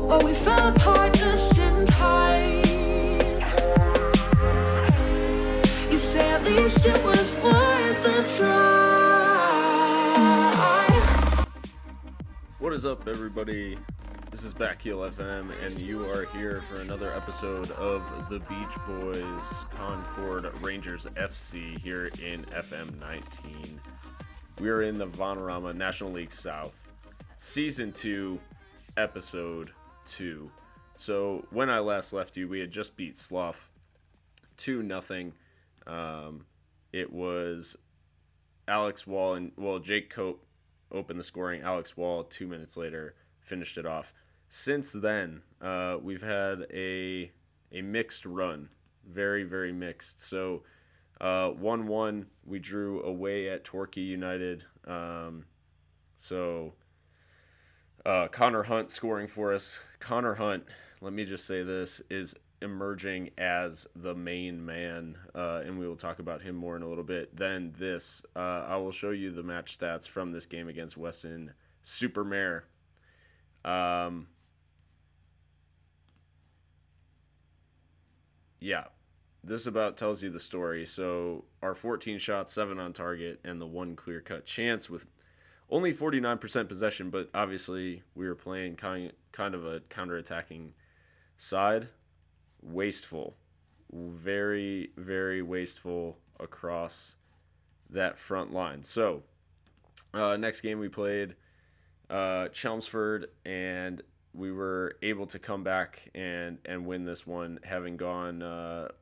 Well, we fell apart just in time. You say at least it was worth the try. What is up, everybody? This is Backheel FM, and you are here for another episode of the Beach Boys Concord Rangers FC here in FM 19. We are in the Vanarama National League South, Season 2, Episode 2. So, when I last left you, we had just beat Slough 2-0. It was Alex Wall and, Jake Cope opened the scoring. Alex Wall, 2 minutes later, finished it off. Since then, we've had a mixed run, very, very mixed. So, 1-1, we drew away at Torquay United. Connor Hunt scoring for us. Connor Hunt, let me just say this, is emerging as the main man, and we will talk about him more in a little bit. Then this, I will show you the match stats from this game against Weston Supermare. This about tells you the story. So our 14 shots, 7 on target, and the one clear-cut chance with only 49% possession, but obviously we were playing kind of a counter-attacking side. Wasteful. Very, very wasteful across that front line. So, next game we played Chelmsford, and we were able to come back and win this one, having gone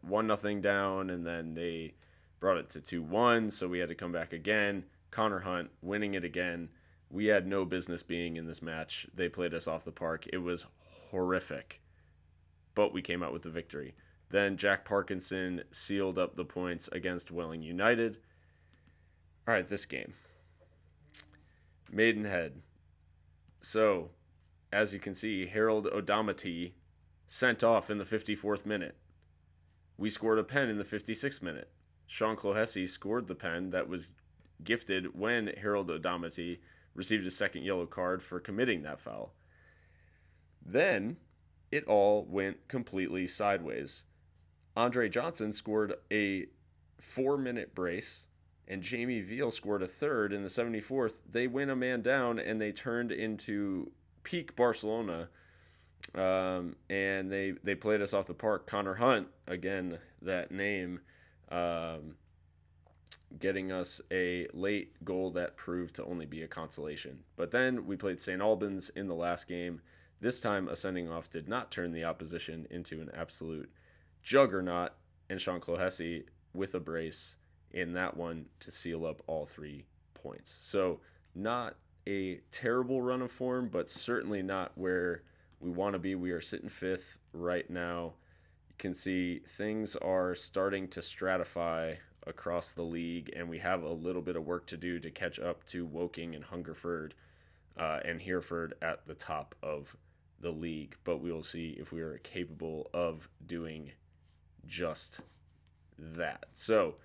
1-0 down, and then they brought it to 2-1, so we had to come back again. Connor Hunt winning it again. We had no business being in this match. They played us off the park. It was horrific, but we came out with the victory. Then Jack Parkinson sealed up the points against Welling United. All right, this game. Maidenhead. So, as you can see, Harold Odomity sent off in the 54th minute. We scored a pen in the 56th minute. Sean Clohessy scored the pen that was gifted when Harold Odomity received a second yellow card for committing that foul. Then it all went completely sideways. Andre Johnson scored a 4-minute brace, and Jamie Veal scored a third in the 74th. They win a man down, and they turned into peak Barcelona, and they played us off the park. Connor Hunt, again, that name, getting us a late goal that proved to only be a consolation. But then we played St. Albans in the last game. This time, a sending off did not turn the opposition into an absolute juggernaut, and Sean Clohessy with a brace in that one to seal up all 3 points. So not a terrible run of form, but certainly not where we want to be. We are sitting 5th right now. You can see things are starting to stratify across the league, and we have a little bit of work to do to catch up to Woking and Hungerford and Hereford at the top of the league. But we will see if we are capable of doing just that. So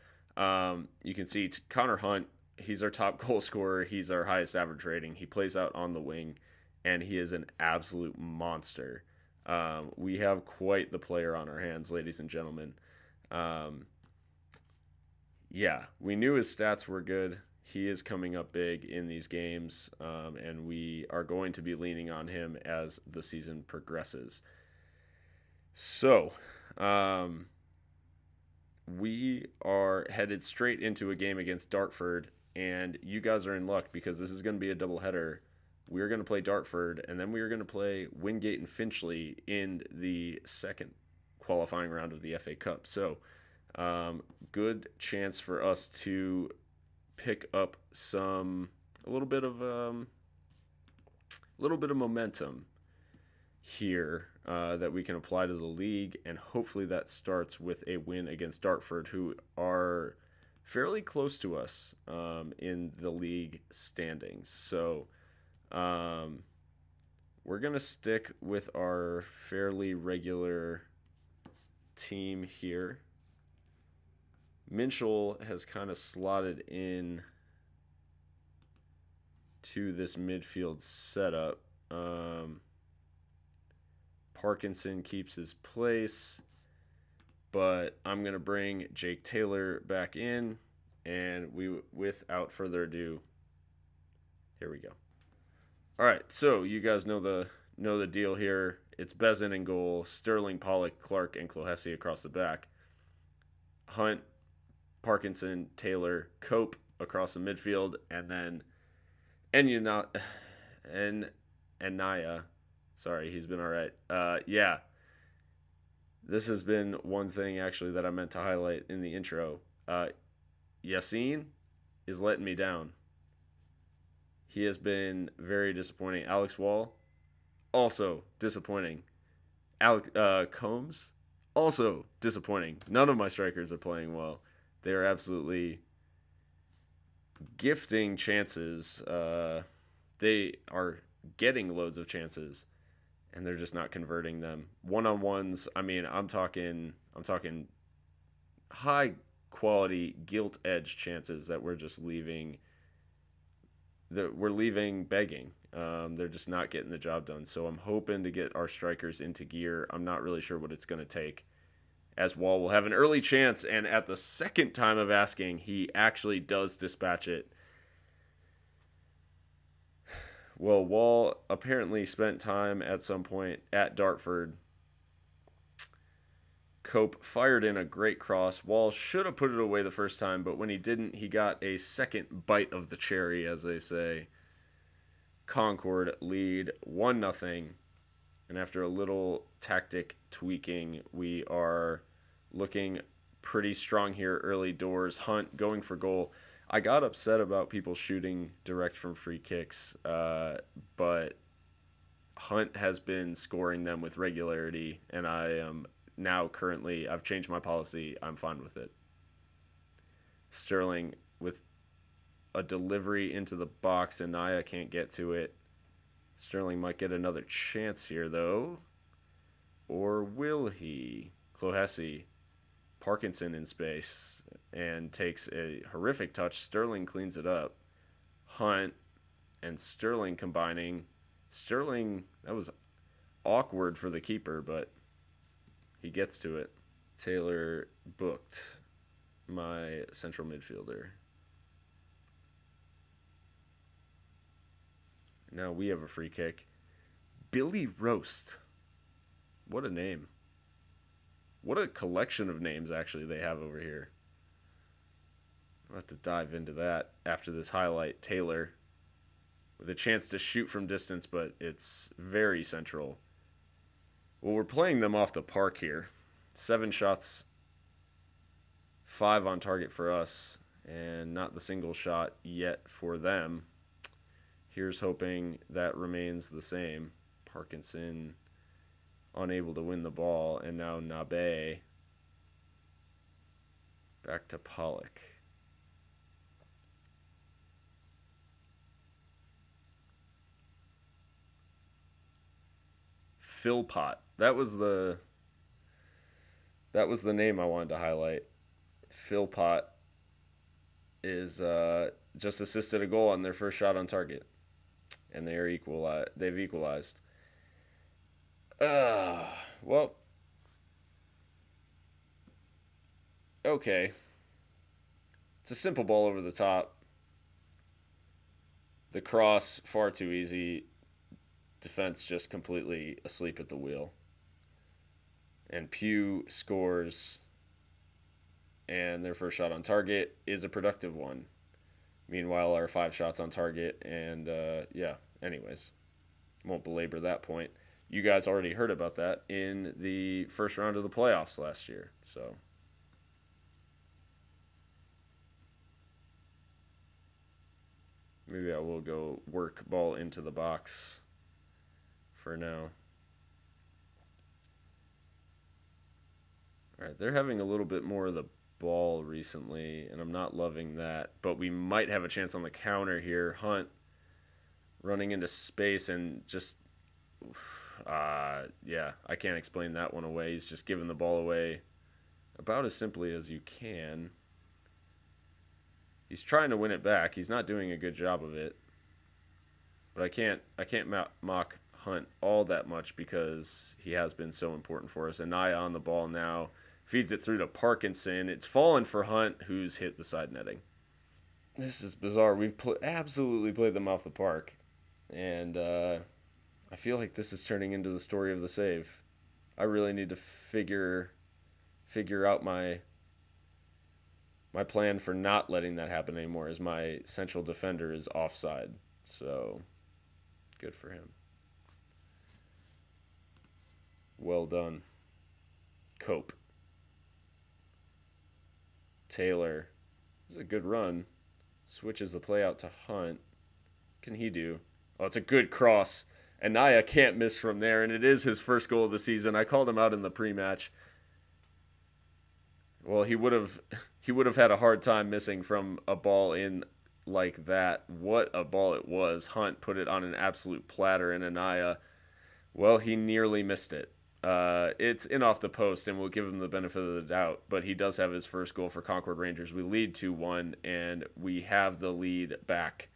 you can see Connor Hunt, he's our top goal scorer. He's our highest average rating. He plays out on the wing, and he is an absolute monster. We have quite the player on our hands, ladies and gentlemen. We knew his stats were good. He is coming up big in these games, and we are going to be leaning on him as the season progresses. So, we are headed straight into a game against Dartford, and you guys are in luck because this is going to be a doubleheader. We're going to play Dartford, and then we are going to play Wingate and Finchley in the second qualifying round of the FA Cup. So, good chance for us to pick up a little bit of momentum here that we can apply to the league, and hopefully that starts with a win against Dartford, who are fairly close to us in the league standings. So we're going to stick with our fairly regular team here. Minchell has kind of slotted in to this midfield setup. Parkinson keeps his place, but I'm going to bring Jake Taylor back in, and without further ado, here we go. All right, so you guys know the deal here. It's Bezin in goal, Sterling, Pollock, Clark, and Clohessy across the back. Hunt, Parkinson, Taylor, Cope across the midfield, and then Naya. Sorry, he's been all right. Yeah, this has been one thing actually that I meant to highlight in the intro. Yassine is letting me down. He has been very disappointing. Alex Wall, also disappointing. Combs, also disappointing. None of my strikers are playing well. They are absolutely gifting chances. They are getting loads of chances, and they're just not converting them. One-on-ones, I mean, I'm talking high quality gilt edge chances that we're just leaving begging. They're just not getting the job done. So I'm hoping to get our strikers into gear. I'm not really sure what it's going to take, as Wall will have an early chance, and at the second time of asking, he actually does dispatch it. Well, Wall apparently spent time at some point at Dartford. Cope fired in a great cross. Wall should have put it away the first time, but when he didn't, he got a second bite of the cherry, as they say. Concord lead 1-0. And after a little tactic tweaking, we are looking pretty strong here early doors. Hunt going for goal. I got upset about people shooting direct from free kicks, but Hunt has been scoring them with regularity, and I am now currently, I've changed my policy. I'm fine with it. Sterling with a delivery into the box, and Naya can't get to it. Sterling might get another chance here, though. Or will he? Clohessy, Parkinson in space, and takes a horrific touch. Sterling cleans it up. Hunt and Sterling combining. Sterling, that was awkward for the keeper, but he gets to it. Taylor booked, my central midfielder. Now we have a free kick. Billy Roast. What a name. What a collection of names, actually, they have over here. I'll have to dive into that after this highlight. Taylor with a chance to shoot from distance, but it's very central. Well, we're playing them off the park here. 7 shots, 5 on target for us, and not the single shot yet for them. Here's hoping that remains the same. Parkinson unable to win the ball, and now Nabe back to Pollock. Philpott. That was the name I wanted to highlight. Philpott is just assisted a goal on their first shot on target, and they've equalized. Well, okay. It's a simple ball over the top. The cross, far too easy. Defense just completely asleep at the wheel. And Pugh scores, and their first shot on target is a productive one. Meanwhile, our 5 shots on target, and anyways, won't belabor that point. You guys already heard about that in the first round of the playoffs last year, so. Maybe I will go work ball into the box for now. All right, they're having a little bit more of the ball recently, and I'm not loving that. But we might have a chance on the counter here. Hunt running into space and just, I can't explain that one away. He's just giving the ball away about as simply as you can. He's trying to win it back. He's not doing a good job of it. But I can't mock Hunt all that much because he has been so important for us. Anaya on the ball now. Feeds it through to Parkinson. It's fallen for Hunt, who's hit the side netting. This is bizarre. We've absolutely played them off the park. And I feel like this is turning into the story of the save. I really need to figure out my plan for not letting that happen anymore, as my central defender is offside. So, good for him. Well done. Cope. Taylor. This is a good run. Switches the play out to Hunt. What can he do? Oh, it's a good cross. And Naya can't miss from there, and it is his first goal of the season. I called him out in the pre-match. Well, he would have had a hard time missing from a ball in like that. What a ball it was. Hunt put it on an absolute platter, and Anaya, well, he nearly missed it. It's in off the post, and we'll give him the benefit of the doubt, but he does have his first goal for Concord Rangers. We lead 2-1, and we have the lead back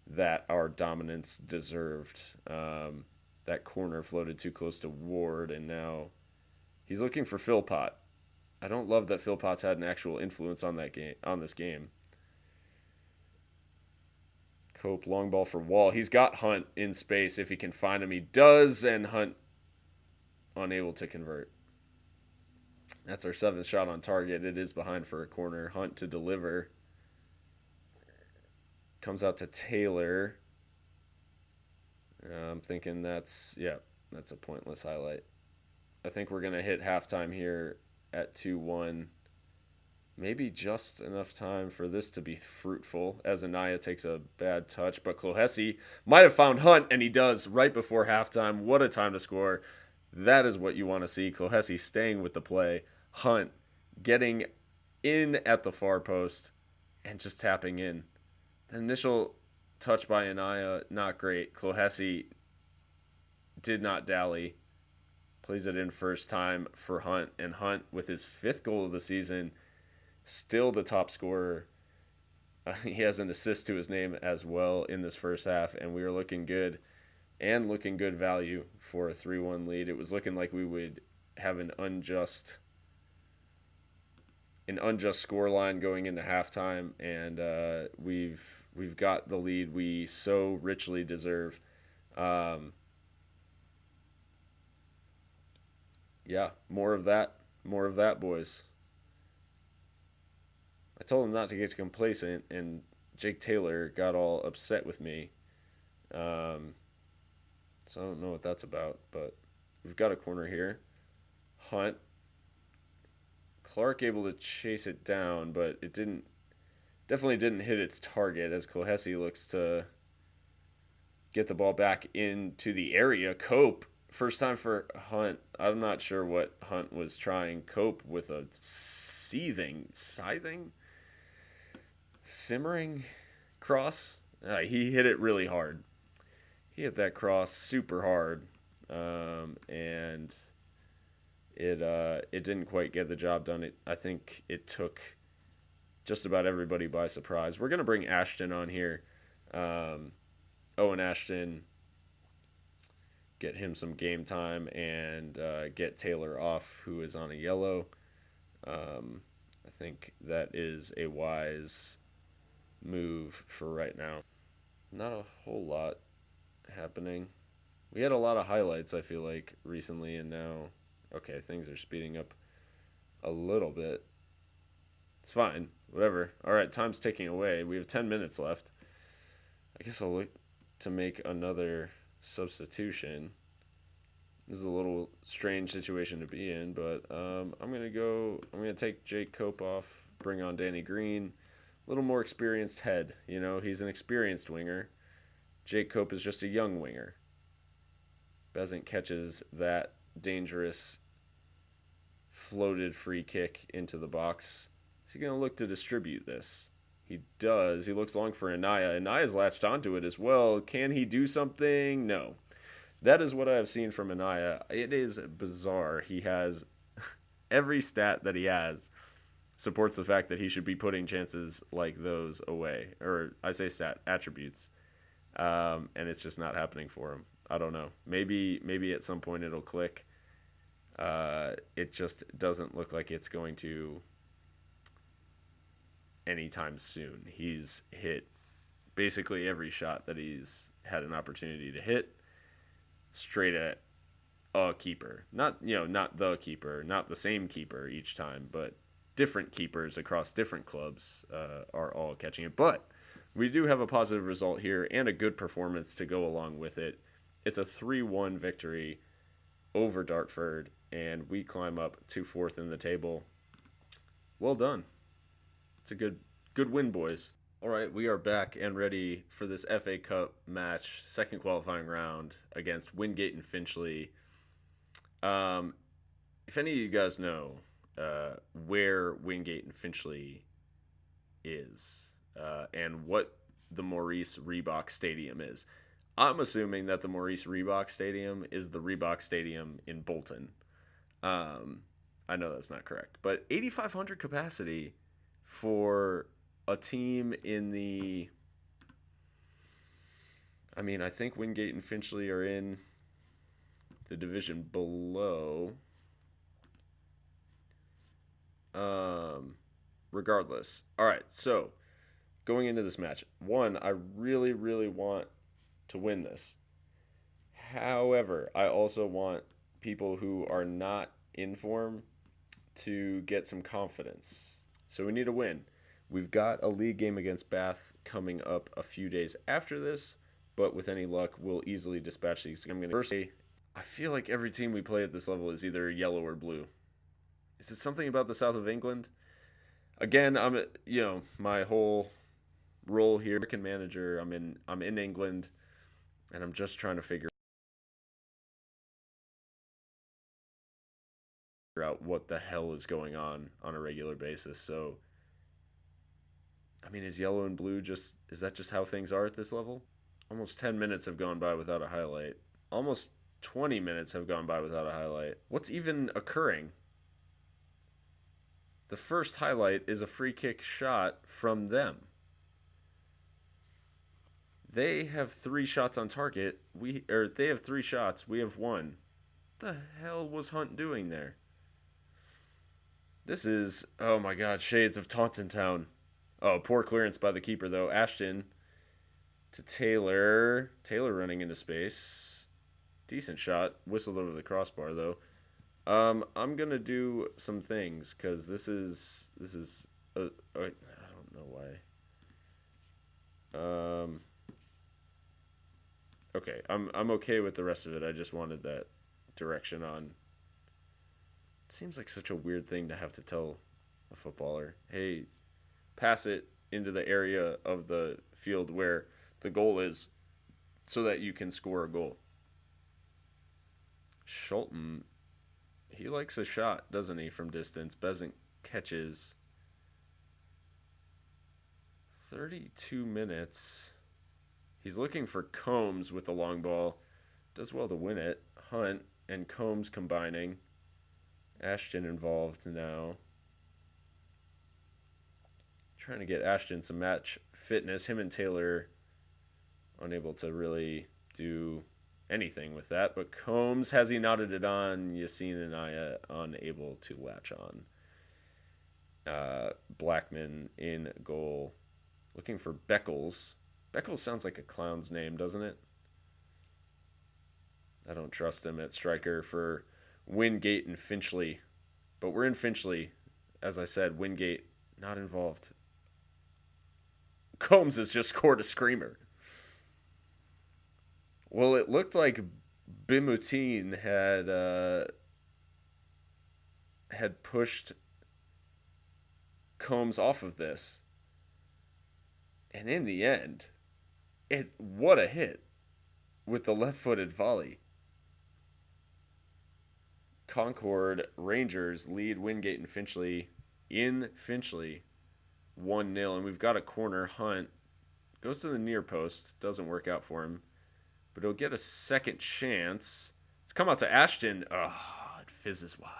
that our dominance deserved. That corner floated too close to Ward, and now he's looking for Philpott. I don't love that Philpott's had an actual influence on this game. Cope, long ball for Wall. He's got Hunt in space if he can find him. He does, and Hunt unable to convert. That's our 7th shot on target. It is behind for a corner. Hunt to deliver. Comes out to Taylor. I'm thinking that's a pointless highlight. I think we're going to hit halftime here at 2-1. Maybe just enough time for this to be fruitful as Anaya takes a bad touch. But Clohesi might have found Hunt, and he does right before halftime. What a time to score. That is what you want to see. Clohesi staying with the play. Hunt getting in at the far post and just tapping in. The initial touch by Anaya, not great. Clohesi did not dally. Plays it in first time for Hunt. And Hunt, with his 5th goal of the season, still the top scorer. He has an assist to his name as well in this first half, and we are looking good and looking good value for a 3-1 lead. It was looking like we would have an unjust score line going into halftime, and we've got the lead we so richly deserve. More of that, boys. I told him not to get complacent, and Jake Taylor got all upset with me. So I don't know what that's about, but we've got a corner here. Hunt. Clark able to chase it down, but it definitely didn't hit its target as Clohesi looks to get the ball back into the area. Cope, first time for Hunt. I'm not sure what Hunt was trying. Cope with a simmering cross. He hit it really hard. He hit that cross super hard, and it didn't quite get the job done. I think it took just about everybody by surprise. We're going to bring Ashton on here. Owen Ashton, get him some game time, and get Taylor off, who is on a yellow. I think that is a wise move for right now. Not a whole lot happening. We had a lot of highlights, I feel like, recently, and now, okay, things are speeding up a little bit. It's fine. Whatever. All right, time's ticking away. We have 10 minutes left. I guess I'll look to make another substitution. This is a little strange situation to be in, but I'm going to take Jake Cope off, bring on Danny Green. A little more experienced head. You know, he's an experienced winger. Jake Cope is just a young winger. Besant catches that dangerous floated free kick into the box. Is he going to look to distribute this? He does. He looks long for Anaya. Anaya's latched onto it as well. Can he do something? No. That is what I have seen from Anaya. It is bizarre. He has every stat that he has supports the fact that he should be putting chances like those away. Or I say stat, attributes. And it's just not happening for him. I don't know. Maybe at some point it'll click. It just doesn't look like it's going to anytime soon. He's hit basically every shot that he's had an opportunity to hit straight at a keeper. Not the keeper, not the same keeper each time, but different keepers across different clubs are all catching it. But we do have a positive result here and a good performance to go along with it. It's a 3-1 victory over Dartford, and we climb up to 4th in the table. Well done. It's a good win, boys. All right, we are back and ready for this FA Cup match, second qualifying round against Wingate and Finchley. If any of you guys know where Wingate and Finchley is and what the Maurice Reebok Stadium is, I'm assuming that the Maurice Reebok Stadium is the Reebok Stadium in Bolton. I know that's not correct, but 8,500 capacity for a team in the... I mean, I think Wingate and Finchley are in the division below. Regardless. All right, so going into this match, one, I really, really want to win this. However, I also want people who are not in form to get some confidence. So we need a win. We've got a league game against Bath coming up a few days after this, but with any luck, we'll easily dispatch these. I'm going to first say, I feel like every team we play at this level is either yellow or blue. Is it something about the south of England? Again, my whole role here, American manager. I'm in England, and I'm just trying to figure out what the hell is going on a regular basis. So, I mean, is yellow and blue is that just how things are at this level? Almost 10 minutes have gone by without a highlight. Almost 20 minutes have gone by without a highlight. What's even occurring? The first highlight is a free kick shot from them. They have 3 shots on target. They have 3 shots. We have 1. What the hell was Hunt doing there? This is, oh my god, shades of Taunton Town. Oh, poor clearance by the keeper, though. Ashton to Taylor. Taylor running into space. Decent shot. Whistled over the crossbar, though. I'm going to do some things, because this is I don't know why. Okay, I'm okay with the rest of it. I just wanted that direction on. It seems like such a weird thing to have to tell a footballer, hey, pass it into the area of the field where the goal is so that you can score a goal. Schulten, he likes a shot, doesn't he, from distance. Besant catches. 32 minutes. He's looking for Combs with the long ball. Does well to win it. Hunt and Combs combining. Ashton involved now. Trying to get Ashton some match fitness. Him and Taylor unable to really do anything with that. But Combs, has he knotted it on? Yassine and I unable to latch on. Blackman in goal. Looking for Beckles. Beckles sounds like a clown's name, doesn't it? I don't trust him at striker for Wingate and Finchley. But we're in Finchley. As I said, Wingate not involved. Combs has just scored a screamer. Well, it looked like Bimoutin had pushed Combs off of this. And in the end, what a hit with the left-footed volley. Concord Rangers lead Wingate and Finchley in Finchley 1-0. And we've got a corner. Hunt goes to the near post. Doesn't work out for him. But he'll get a second chance. It's come out to Ashton. Oh, it fizzes wide.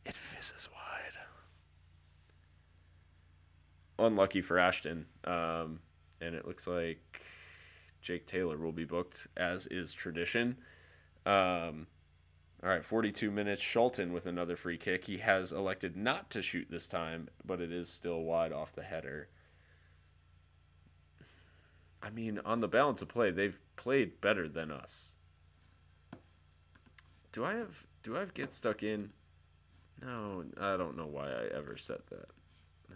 It fizzes wide. Unlucky for Ashton. And it looks like Jake Taylor will be booked, as is tradition. All right, 42 minutes. Schulten with another free kick. He has elected not to shoot this time, but it is still wide off the header. I mean, on the balance of play, they've played better than us. Do I have get stuck in? No, I don't know why I ever said that.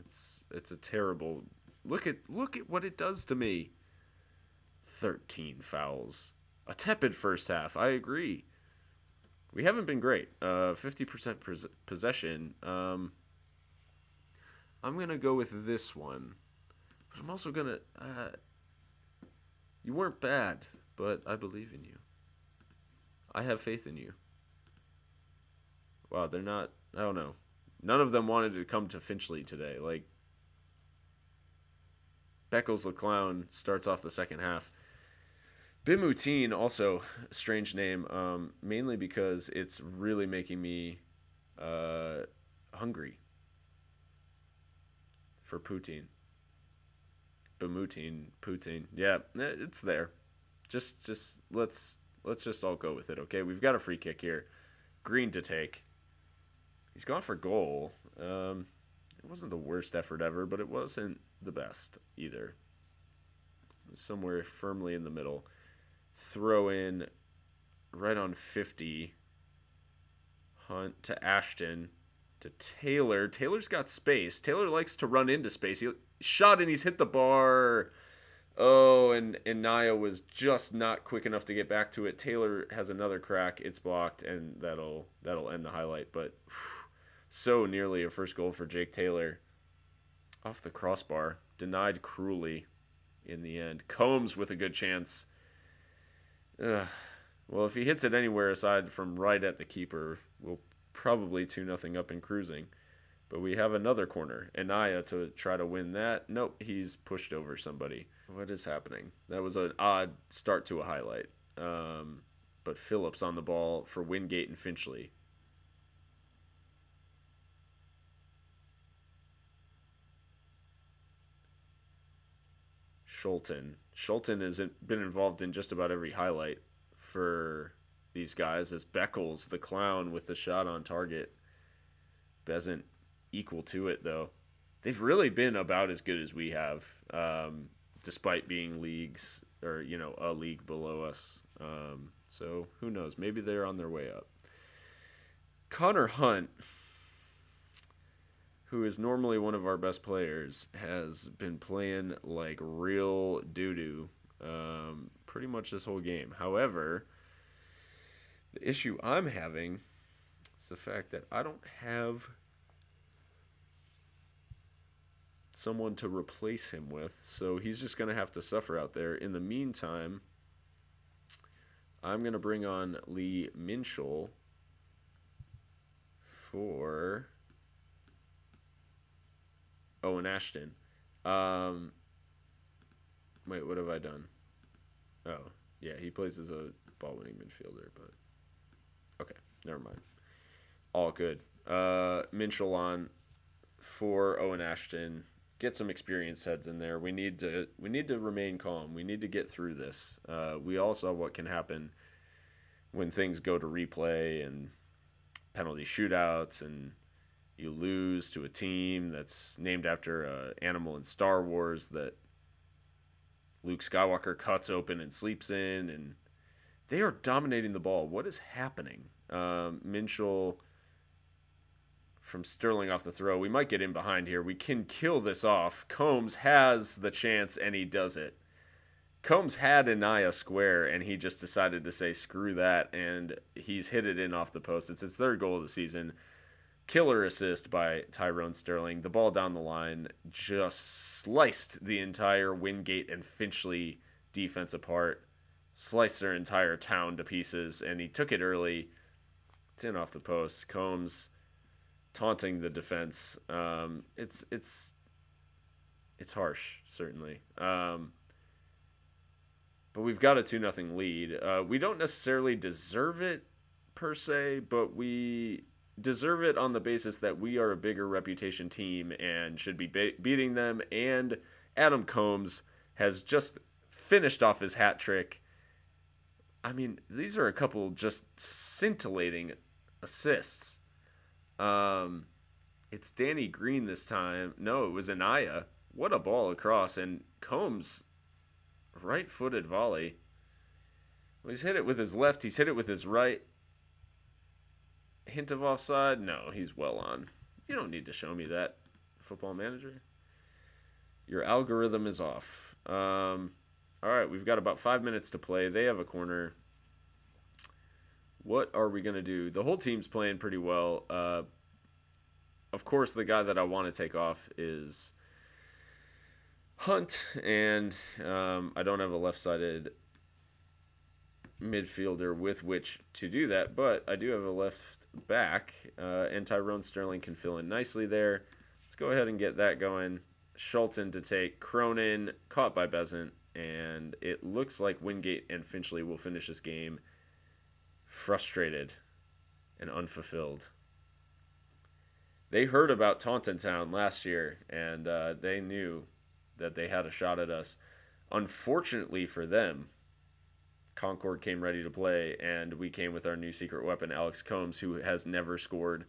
It's a terrible look at what it does to me. 13 fouls. A tepid first half. I agree. We haven't been great. 50% possession. I'm gonna go with this one, but I'm also gonna. You weren't bad, but I believe in you. I have faith in you. Wow, they're not. I don't know. None of them wanted to come to Finchley today. Like, Beckles the Clown starts off the second half. Bimutin, also a strange name, mainly because it's really making me hungry for poutine. Poutine. Yeah, it's there. Just let's just all go with it, okay? We've got a free kick here. Green to take. He's gone for goal. It wasn't the worst effort ever, but it wasn't the best either. It was somewhere firmly in the middle. Throw in right on 50. Hunt to Ashton to Taylor. Taylor's got space. Taylor likes to run into space. He shot and he's hit the bar. Oh, and Naya was just not quick enough to get back to it. Taylor has another crack. It's blocked, and that'll end the highlight. But so nearly a first goal for Jake Taylor. Off the crossbar. Denied cruelly in the end. Combs with a good chance. Well, if he hits it anywhere aside from right at the keeper, we'll probably 2-0 up and cruising. But we have another corner. Anaya to try to win that. Nope, he's pushed over somebody. What is happening? That was an odd start to a highlight. But Phillips on the ball for Wingate and Finchley. Schulten has been involved in just about every highlight for these guys, as Beckles, the Clown, with the shot on target. Doesn't equal to it, though. They've really been about as good as we have, despite being leagues, or, a league below us. So who knows? Maybe they're on their way up. Connor Hunt, who is normally one of our best players, has been playing like real doo-doo pretty much this whole game. However, the issue I'm having is the fact that I don't have someone to replace him with, so he's just going to have to suffer out there. In the meantime, I'm going to bring on Lee Minshall for Owen Ashton. Wait, what have I done? Oh, yeah, he plays as a ball-winning midfielder, but okay, never mind. All good. Minshall on for Owen Ashton. Get some experienced heads in there. We need to remain calm. We need to get through this. We all saw what can happen when things go to replay and penalty shootouts, and you lose to a team that's named after an animal in Star Wars that Luke Skywalker cuts open and sleeps in, and they are dominating the ball. What is happening? Minshall from Sterling off the throw. We might get in behind here. We can kill this off. Combs has the chance, and he does it. Combs had Anaya square, and he just decided to say, screw that, and he's hit it in off the post. It's his third goal of the season. Killer assist by Tyrone Sterling. The ball down the line just sliced the entire Wingate and Finchley defense apart. Sliced their entire town to pieces, and he took it early. It's in off the post. Combs taunting the defense. It's harsh, certainly. But we've got a 2-0 lead. We don't necessarily deserve it per se, but we deserve it on the basis that we are a bigger reputation team and should be beating them. And Adam Combs has just finished off his hat trick. I mean, these are a couple just scintillating assists. It's Danny Green this time. No, it was Anaya. What a ball across. And Combs, right-footed volley. Well, he's hit it with his left. He's hit it with his right. Hint of offside? No, he's well on. You don't need to show me that, Football Manager. Your algorithm is off. All right, we've got about 5 minutes to play. They have a corner. What are we going to do? The whole team's playing pretty well. Of course, the guy that I want to take off is Hunt, and I don't have a left-sided midfielder with which to do that, but I do have a left back, and Tyrone Sterling can fill in nicely there. Let's go ahead and get that going. Schulten to take Cronin, caught by Besant, and it looks like Wingate and Finchley will finish this game frustrated and unfulfilled. They heard about Taunton Town last year, and they knew that they had a shot at us. Unfortunately for them, Concord came ready to play, and we came with our new secret weapon, Alex Combs, who has never scored,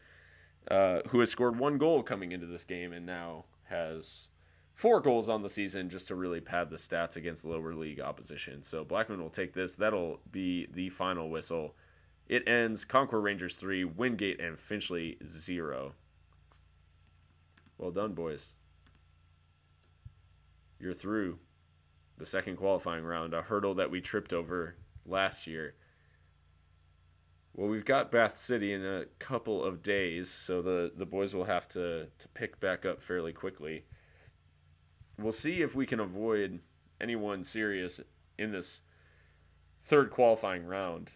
who has scored 1 goal coming into this game and now has 4 goals on the season just to really pad the stats against lower league opposition. So Blackman will take this. That'll be the final whistle. It ends Concord Rangers 3, Wingate and Finchley 0. Well done, boys. You're through the second qualifying round, a hurdle that we tripped over last year. Well, we've got Bath City in a couple of days, so the boys will have to pick back up fairly quickly. We'll see if we can avoid anyone serious in this third qualifying round.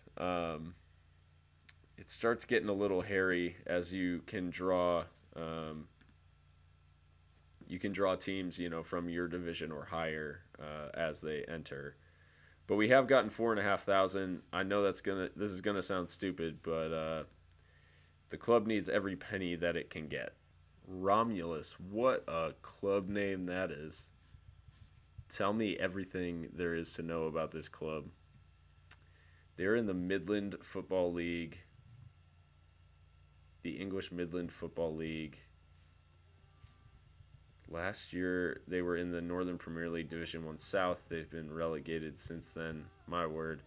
It starts getting a little hairy as you can draw teams, from your division or higher as they enter. But we have gotten 4,500. I know this is gonna sound stupid, but the club needs every penny that it can get. Romulus, what a club name that is. Tell me everything there is to know about this club. They're in the Midland Football League, the English Midland Football League. Last year, they were in the Northern Premier League Division 1 South. They've been relegated since then. My word.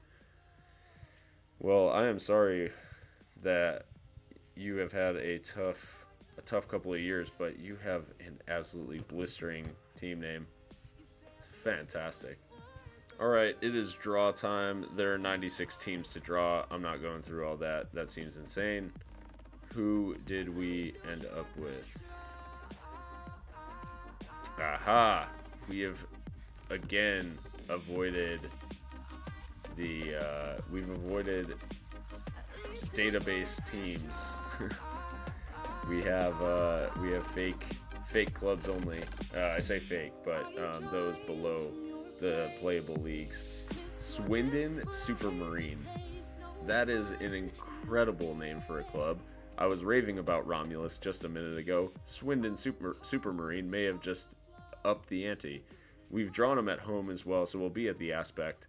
Well, I am sorry that you have had a tough couple of years, but you have an absolutely blistering team name. It's fantastic. All right, it is draw time. There are 96 teams to draw. I'm not going through all that. That seems insane. Who did we end up with? Aha! We have again avoided we've avoided database teams. we have fake clubs only. I say fake, but those below the playable leagues. Swindon Supermarine. That is an incredible name for a club. I was raving about Romulus just a minute ago. Swindon Supermarine may have just upped the ante. We've drawn them at home as well, so we'll be at the Aspect.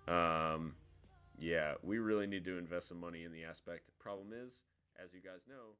Yeah, we really need to invest some money in the Aspect. Problem is, as you guys know,